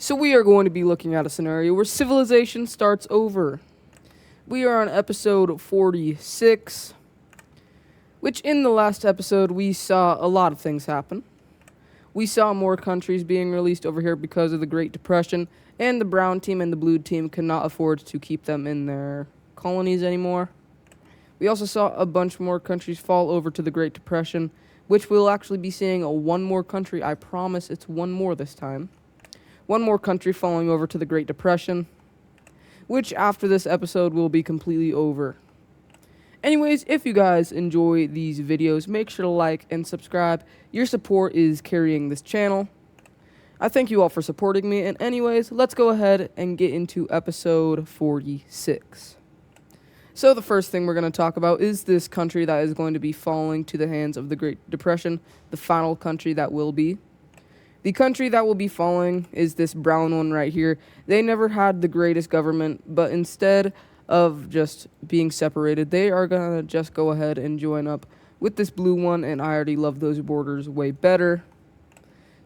So we are going to be looking at a scenario where civilization starts over. We are on episode 46, which in the last episode we saw a lot of things happen. We saw more countries being released over here because of the Great Depression, and the brown team and the blue team could not afford to keep them in their colonies anymore. We also saw a bunch more countries fall over to the Great Depression, which we'll actually be seeing one more country. I promise it's one more this time. One more country falling over to the Great Depression, which after this episode will be completely over. Anyways, if you guys enjoy these videos, make sure to like and subscribe. Your support is carrying this channel. I thank you all for supporting me, and anyways, let's go ahead and get into episode 46. So the first thing we're going to talk about is this country that is going to be falling to the hands of the Great Depression, the final country that will be. The country that will be falling is this brown one right here. They never had the greatest government, but instead of just being separated, they are going to just go ahead and join up with this blue one, and I already love those borders way better.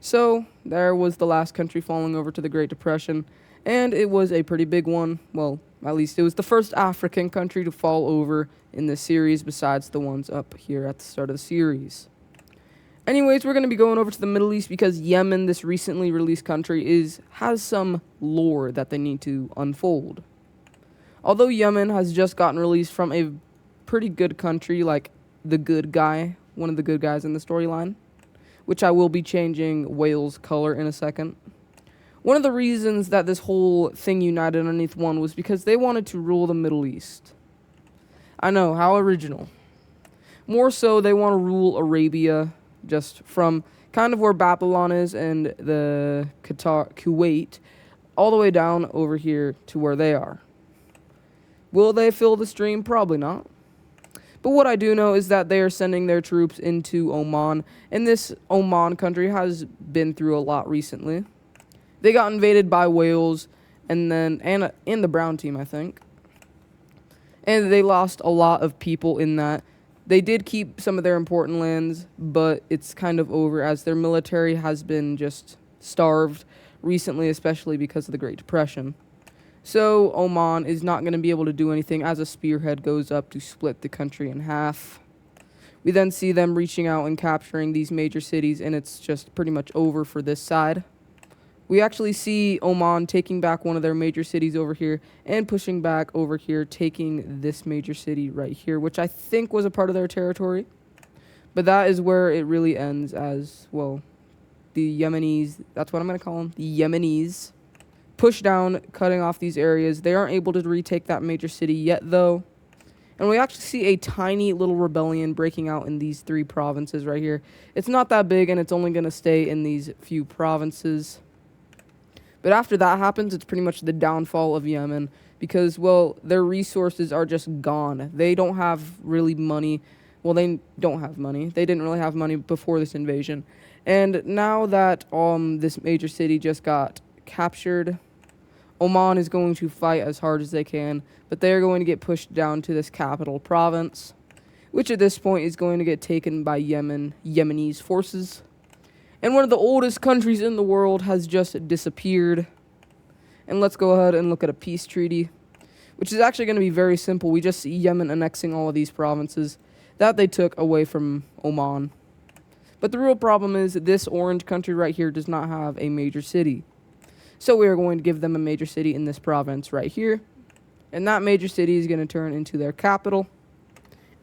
So there was the last country falling over to the Great Depression, and it was a pretty big one. Well, at least it was the first African country to fall over in this series besides the ones up here at the start of the series. Anyways, we're going to be going over to the Middle East because Yemen, this recently released country, has some lore that they need to unfold. Although Yemen has just gotten released from a pretty good country, like the good guy, one of the good guys in the storyline, which I will be changing Wales' color in a second. One of the reasons that this whole thing united underneath one was because they wanted to rule the Middle East. I know, how original. More so, they want to rule Arabia, just from kind of where Babylon is and the Kuwait, all the way down over here to where they are. Will they fill the stream? Probably not. But what I do know is that they are sending their troops into Oman, and this Oman country has been through a lot recently. They got invaded by Wales, and the brown team, I think. And they lost a lot of people in that. They did keep some of their important lands, but it's kind of over as their military has been just starved recently, especially because of the Great Depression. So Oman is not going to be able to do anything as a spearhead goes up to split the country in half. We then see them reaching out and capturing these major cities, and it's just pretty much over for this side. We actually see Oman taking back one of their major cities over here and pushing back over here, taking this major city right here, which I think was a part of their territory. But that is where it really ends as, well, the Yemenis, that's what I'm going to call them, the Yemenis, push down, cutting off these areas. They aren't able to retake that major city yet, though. And we actually see a tiny little rebellion breaking out in these three provinces right here. It's not that big, and it's only going to stay in these few provinces. But after that happens, it's pretty much the downfall of Yemen because, well, their resources are just gone. They don't have really money. Well, they don't have money. They didn't really have money before this invasion. And now that this major city just got captured, Oman is going to fight as hard as they can, but they're going to get pushed down to this capital province, which at this point is going to get taken by Yemenis forces. And one of the oldest countries in the world has just disappeared. And let's go ahead and look at a peace treaty, which is actually going to be very simple. We just see Yemen annexing all of these provinces that they took away from Oman. But the real problem is that this orange country right here does not have a major city. So we are going to give them a major city in this province right here. And that major city is going to turn into their capital.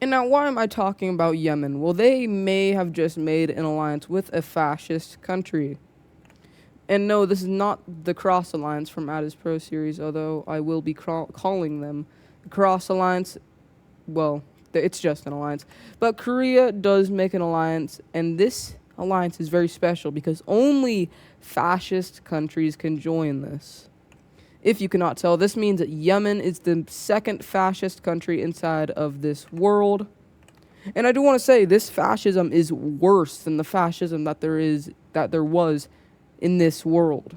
And now, why am I talking about Yemen? Well, they may have just made an alliance with a fascist country. And no, this is not the Cross Alliance from Addis Pro series, although I will be calling them the Cross Alliance. Well, it's just an alliance. But Korea does make an alliance, and this alliance is very special because only fascist countries can join this. If you cannot tell, this means that Yemen is the second fascist country inside of this world. And I do want to say this fascism is worse than the fascism that there was in this world.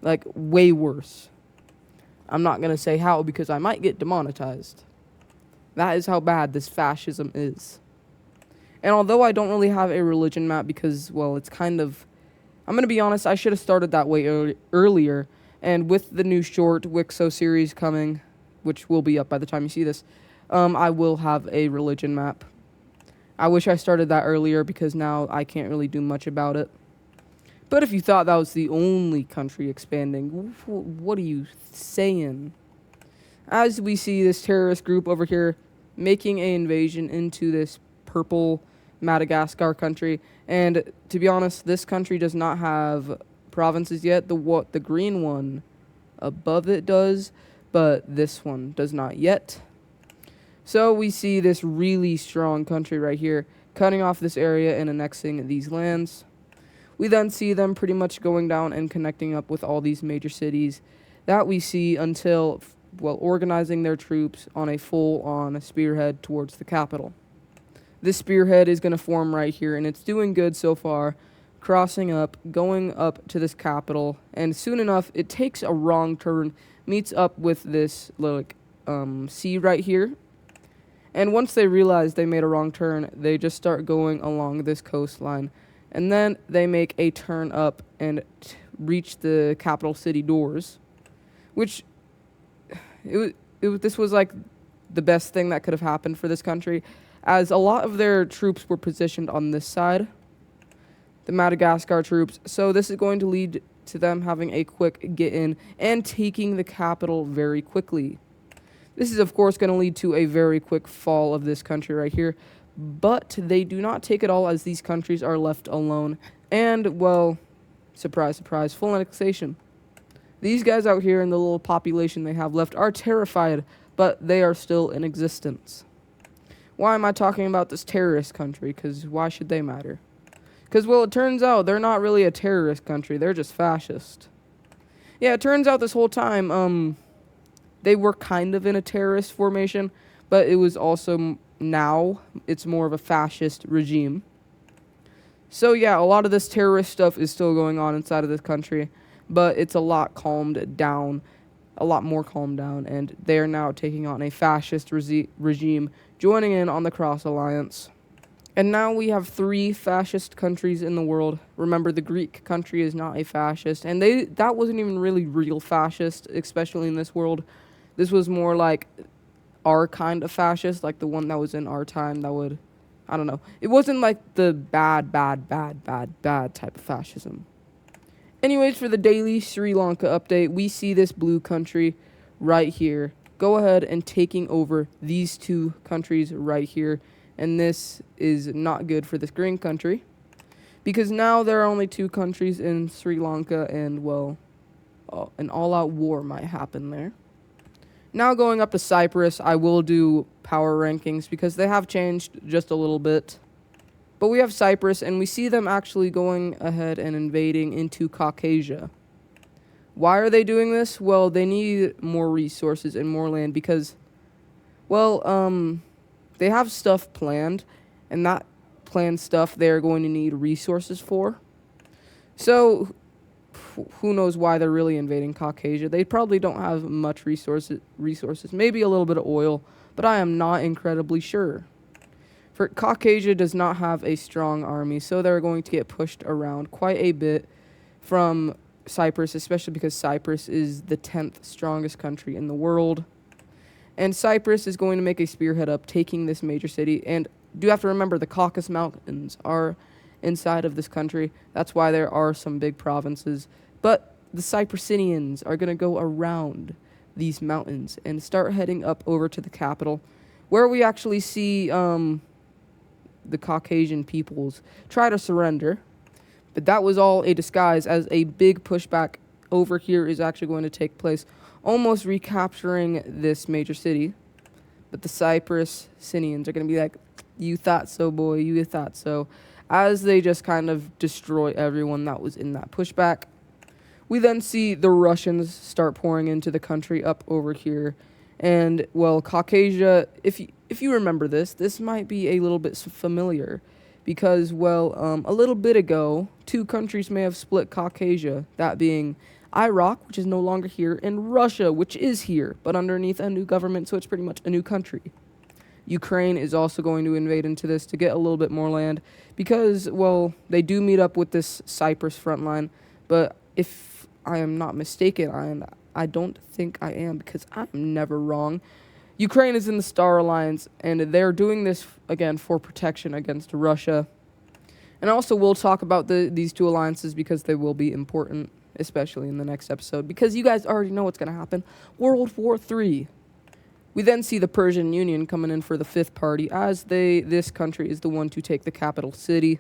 Like, way worse. I'm not going to say how because I might get demonetized. That is how bad this fascism is. And although I don't really have a religion map because, well, it's kind of, I'm going to be honest, I should have started that way earlier. And with the new short Wixo series coming, which will be up by the time you see this, I will have a religion map. I wish I started that earlier because now I can't really do much about it. But if you thought that was the only country expanding, what are you saying? As we see this terrorist group over here making an invasion into this purple Madagascar country, and to be honest, this country does not have provinces yet. The green one above it does, but this one does not yet. So we see this really strong country right here cutting off this area and annexing these lands. We then see them pretty much going down and connecting up with all these major cities that we see until, well, organizing their troops on a full-on spearhead towards the capital. This spearhead is going to form right here, and it's doing good so far, crossing up, going up to this capital, and soon enough, it takes a wrong turn, meets up with this sea right here. And once they realize they made a wrong turn, they just start going along this coastline. And then they make a turn up and reach the capital city doors, which this was like the best thing that could have happened for this country, as a lot of their troops were positioned on this side, the Madagascar troops. So this is going to lead to them having a quick get in and taking the capital very quickly. This is, of course, going to lead to a very quick fall of this country right here. But they do not take it all, as these countries are left alone. And, well, surprise, surprise, full annexation. These guys out here and the little population they have left are terrified, but they are still in existence. Why am I talking about this terrorist country? Because why should they matter? Because, well, it turns out they're not really a terrorist country. They're just fascist. Yeah, it turns out this whole time, they were kind of in a terrorist formation, but it was also, now, it's more of a fascist regime. So, yeah, a lot of this terrorist stuff is still going on inside of this country, but it's a lot calmed down, a lot more calmed down, and they are now taking on a fascist regime, joining in on the Cross Alliance. And now we have 3 fascist countries in the world. Remember, the Greek country is not a fascist, and that wasn't even really real fascist, especially in this world. This was more like our kind of fascist, like the one that was in our time that would, I don't know. It wasn't like the bad type of fascism. Anyways, for the daily Sri Lanka update, we see this blue country right here go ahead and taking over these 2 countries right here. And this is not good for this green country, because now there are only 2 countries in Sri Lanka, and, well, an all-out war might happen there. Now going up to Cyprus, I will do power rankings because they have changed just a little bit. But we have Cyprus, and we see them actually going ahead and invading into Caucasia. Why are they doing this? Well, they need more resources and more land because, well, they have stuff planned, and that planned stuff they're going to need resources for. So who knows why they're really invading Caucasia. They probably don't have much resources, maybe a little bit of oil, but I am not incredibly sure. For Caucasia does not have a strong army, so they're going to get pushed around quite a bit from Cyprus, especially because Cyprus is the 10th strongest country in the world. And Cyprus is going to make a spearhead up, taking this major city. And do have to remember, the Caucasus Mountains are inside of this country. That's why there are some big provinces. But the Cyprusinians are going to go around these mountains and start heading up over to the capital, where we actually see the Caucasian peoples try to surrender. But that was all a disguise, as a big pushback over here is actually going to take place, almost recapturing this major city. But the Cyprusinians are going to be like, you thought so, boy, you thought so, as they just kind of destroy everyone that was in that pushback. We then see the Russians start pouring into the country up over here. And, well, Caucasia, if you remember this might be a little bit familiar. Because, well, a little bit ago, 2 countries may have split Caucasia, that being Iraq, which is no longer here, and Russia, which is here, but underneath a new government, so it's pretty much a new country. Ukraine is also going to invade into this to get a little bit more land because, well, they do meet up with this Cyprus front line. But if I am not mistaken, I don't think I am because I'm never wrong. Ukraine is in the Star Alliance, and they're doing this, again, for protection against Russia. And also, we'll talk about these two alliances because they will be important, especially in the next episode, because you guys already know what's going to happen. World War III. We then see the Persian Union coming in for the fifth party, as this country is the one to take the capital city.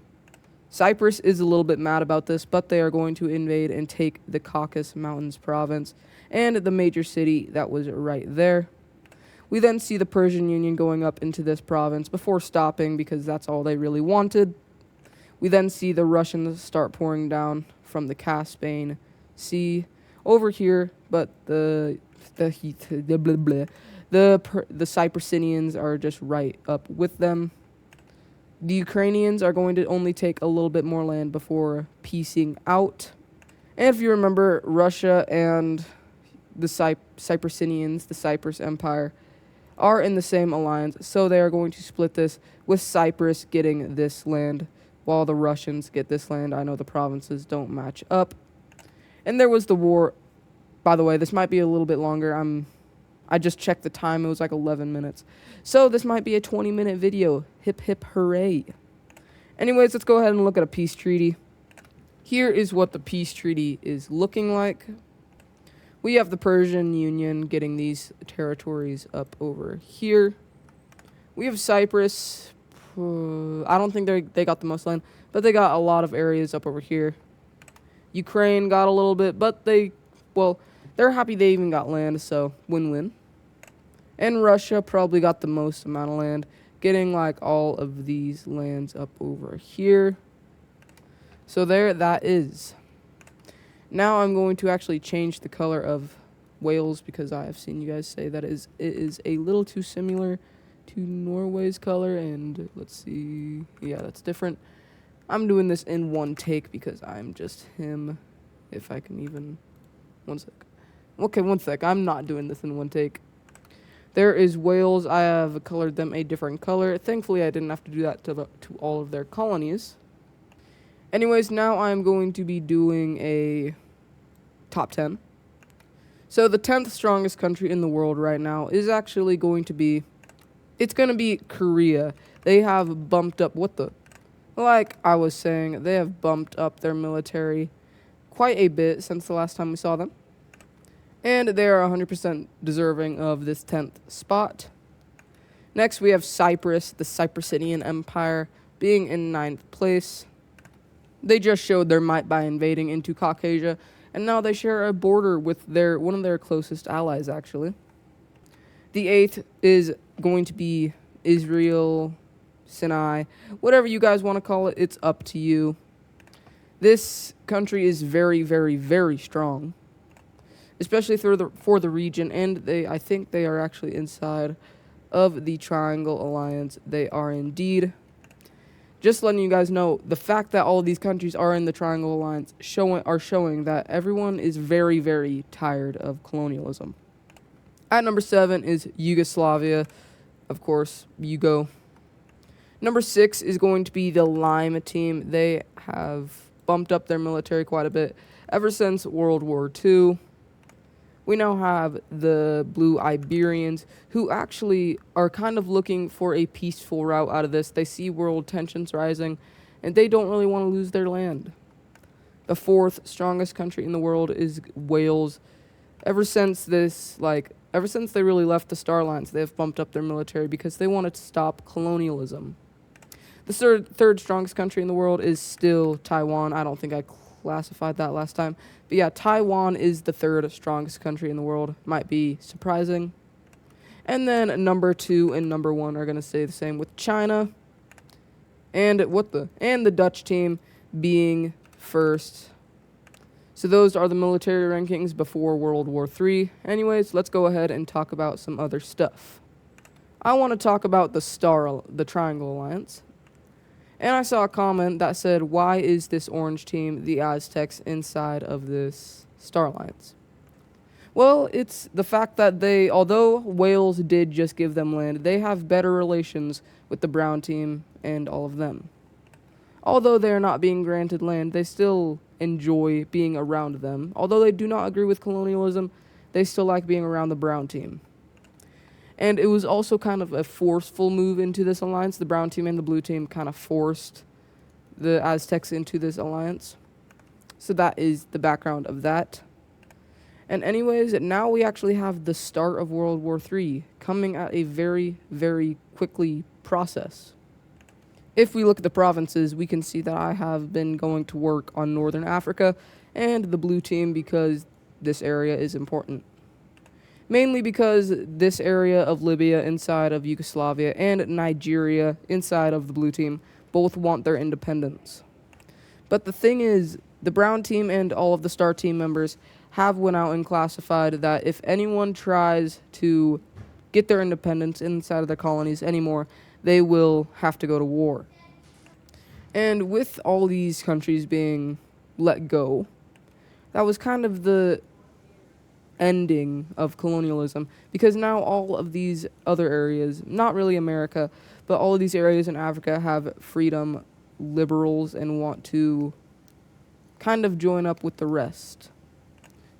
Cyprus is a little bit mad about this, but they are going to invade and take the Caucasus Mountains province and the major city that was right there. We then see the Persian Union going up into this province before stopping because that's all they really wanted. We then see the Russians start pouring down from the Caspian Sea over here, but the Cyprusinians are just right up with them. The Ukrainians are going to only take a little bit more land before piecing out. And if you remember, Russia and the Cyprusinians, the Cyprus Empire, are in the same alliance, so they are going to split this, with Cyprus getting this land while the Russians get this land. I know the provinces don't match up. And there was the war. By the way, this might be a little bit longer. I just checked the time. It was like 11 minutes. So this might be a 20-minute video. Hip, hip, hooray. Anyways, let's go ahead and look at a peace treaty. Here is what the peace treaty is looking like. We have the Persian Union getting these territories up over here. We have Cyprus. I don't think they got the most land, but they got a lot of areas up over here. Ukraine got a little bit, but they're happy they even got land, so win-win. And Russia probably got the most amount of land, getting like all of these lands up over here. So there that is. Now I'm going to actually change the color of Wales because I have seen you guys say that it is a little too similar to Norway's color, and let's see. Yeah, that's different. I'm doing this in one take because I'm just him. If I can even... One sec. Okay, one sec. I'm not doing this in one take. There is Wales. I have colored them a different color. Thankfully, I didn't have to do that to all of their colonies. Anyways, now I'm going to be doing a top 10. So the 10th strongest country in the world right now is actually going to be... It's going to be Korea. They have bumped up... Like I was saying, they have bumped up their military quite a bit since the last time we saw them. And they are 100% deserving of this 10th spot. Next, we have Cyprus, the Cyprusinian Empire, being in 9th place. They just showed their might by invading into Caucasia, and now they share a border with one of their closest allies, actually. The 8th is going to be Israel, Sinai, whatever you guys want to call it, it's up to you. This country is very, very, very strong, especially for the region, and I think they are actually inside of the Triangle Alliance. They are indeed. Just letting you guys know, the fact that all of these countries are in the Triangle Alliance are showing that everyone is very, very tired of colonialism. At number 7 is Yugoslavia, of course, Yugo. Number 6 is going to be the Lime team. They have bumped up their military quite a bit ever since World War II. We now have the Blue Iberians, who actually are kind of looking for a peaceful route out of this. They see world tensions rising, and they don't really want to lose their land. The 4th strongest country in the world is Wales. Ever since they really left the Star Alliance, they have bumped up their military because they wanted to stop colonialism. The third strongest country in the world is still Taiwan. I don't think I classified that last time. But yeah, Taiwan is the 3rd strongest country in the world. Might be surprising. And then number 2 and number 1 are going to stay the same with China. And the Dutch team being first. So those are the military rankings before World War III. Anyways, let's go ahead and talk about some other stuff. I want to talk about the Triangle Alliance. And I saw a comment that said, why is this orange team, the Aztecs, inside of this Star Alliance? Well, it's the fact that although Wales did just give them land, they have better relations with the brown team and all of them. Although they are not being granted land, they still enjoy being around them. Although they do not agree with colonialism, they still like being around the brown team. And it was also kind of a forceful move into this alliance. The brown team and the blue team kind of forced the Aztecs into this alliance. So that is the background of that. And anyways, now we actually have the start of World War III coming at a very, very quickly process. If we look at the provinces, we can see that I have been going to work on Northern Africa and the blue team because this area is important. Mainly because this area of Libya inside of Yugoslavia and Nigeria inside of the blue team both want their independence. But the thing is, the brown team and all of the star team members have went out and classified that if anyone tries to get their independence inside of their colonies anymore, they will have to go to war. And with all these countries being let go, that was kind of the ending of colonialism, because now all of these other areas, not really America, but all of these areas in Africa have freedom liberals and want to kind of join up with the rest.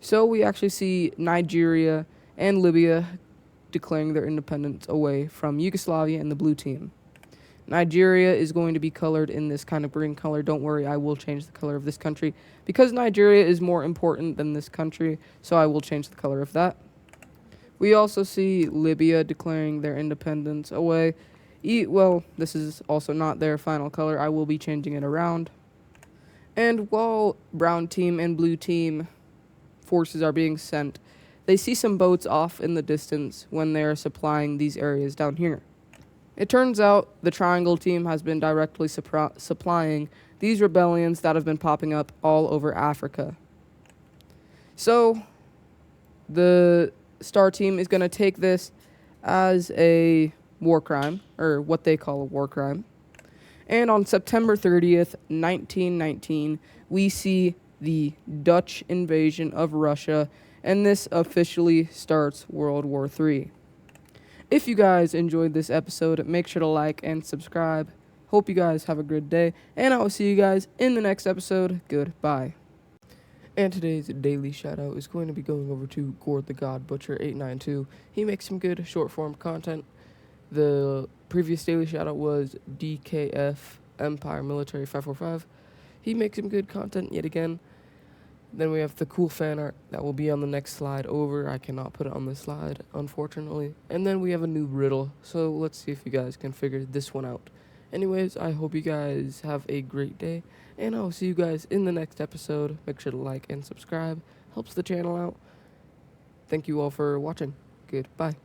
So we actually see Nigeria and Libya declaring their independence away from Yugoslavia and the blue team. Nigeria is going to be colored in this kind of green color. Don't worry, I will change the color of this country because Nigeria is more important than this country, so I will change the color of that. We also see Libya declaring their independence away. Well, this is also not their final color. I will be changing it around. And while brown team and blue team forces are being sent, they see some boats off in the distance when they are supplying these areas down here. It turns out the Triangle team has been directly supplying these rebellions that have been popping up all over Africa. So the Star team is going to take this as a war crime, or what they call a war crime. And on September 30th, 1919, we see the Dutch invasion of Russia, and this officially starts World War III. If you guys enjoyed this episode, make sure to like and subscribe. Hope you guys have a good day, and I will see you guys in the next episode. Goodbye. And today's daily shoutout is going to be going over to Gord the God Butcher 892. He makes some good short form content. The previous daily shoutout was DKF Empire Military 545. He makes some good content yet again. Then we have the cool fan art that will be on the next slide over. I cannot put it on this slide, unfortunately. And then we have a new riddle, so let's see if you guys can figure this one out. Anyways, I hope you guys have a great day, and I'll see you guys in the next episode. Make sure to like and subscribe. Helps the channel out. Thank you all for watching. Goodbye.